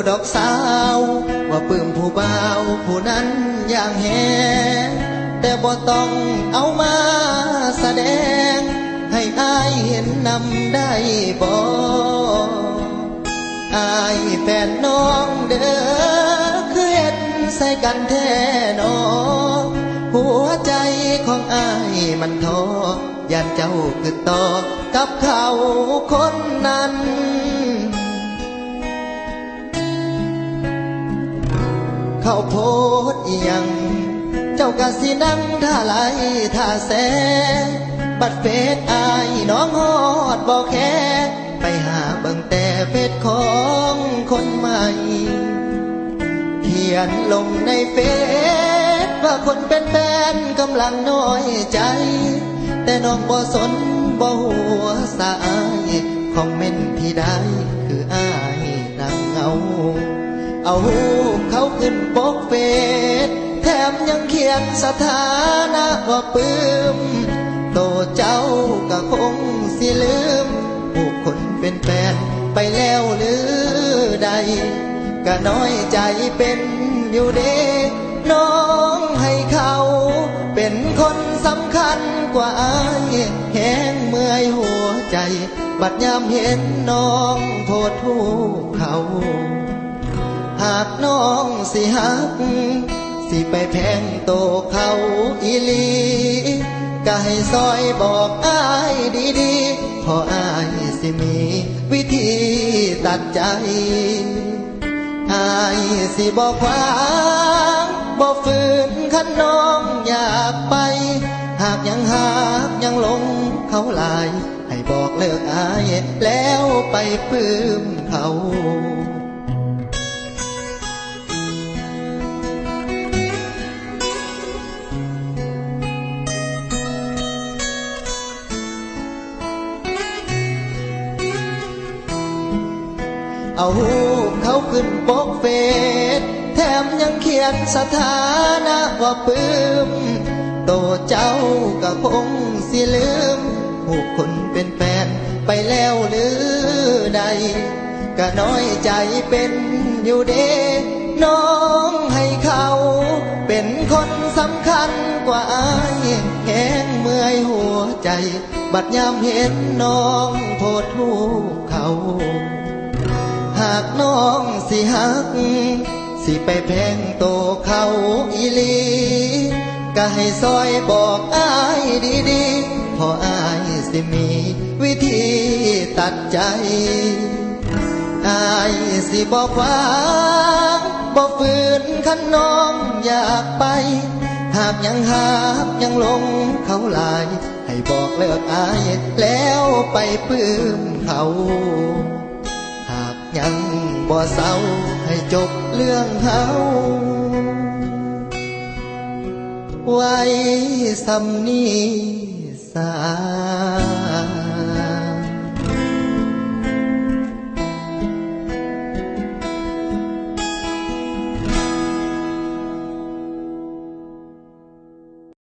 ดอกสาวว่าปลื้มผู้บ่าวผู้นั้นอย่างแหงแต่บ่ต้องเอามาแสดงให้อายเห็นนำได้บ่อายแฟนน้องเด้อคือเห็นใส่กันแท้นอหัวใจของอายมันท้อยันเจ้าคือต่อกับเขาคนนั้นเขาโพดอีหยังเจ้ากะสินั่งท่าไหลท่าแสบัดเฟซอายน้องฮอดบอกแค่ไปหาเบิ่งแต่เฟซของคนใหม่เขียนลงในเฟซว่าคนเป็นแฟนกำลังน้อยใจแต่น้องบ่สนบ่หัวสายคอมเมนต์ที่ได้คืออายนั่งเอาเขาขึ้นปกเฟซแถมยังเขียนสถานะว่าปลื้มโตเจ้าก็คงสิลืมผู้คนเป็นแฟนไปแล้วหรือใดก็น้อยใจเป็นอยู่เด้น้องให้เขาเป็นคนสำคัญกว่าอายแห้งเมื่อยหัวใจบัดยามเห็นน้องโทษทุกเขาหากน้องสิหักสิไปแพงโตเขาอีหลีก็ให้ซอยบอกอายดีๆพออายสิมีวิธีตัดใจอายสิบอกว่าบ่ฝืนคันน้องอยากไปหากยังหลงเขาหลายให้บอกเลิกอายแล้วไปปลื้มเขาเอาเขาขึ้นปกเฟซแถมยังเขียนสถานะว่าปลื้มโตเจ้าก็คงสิลืมผู้คนเป็นแฟนไปแล้วหรือใดก็น้อยใจเป็นอยู่เด้น้องให้เขาเป็นคนสำคัญกว่าอายแห้งเมื่อยหัวใจบัดยามเห็นน้องโทษทุกเขาหากน้องสิหักสิไปแพงโตเขาอีหลีก็ให้ซอยบอกอายดีๆพออายสิมีวิธีตัดใจอายสิบอกว่าบ่ฝืนคันน้องอยากไปหากยังหลงเขาหลายให้บอกเลิกอายแล้วไปปลื้มเขายังบ่เศร้าให้จบเรื่องเฮาไว้สำนี้สา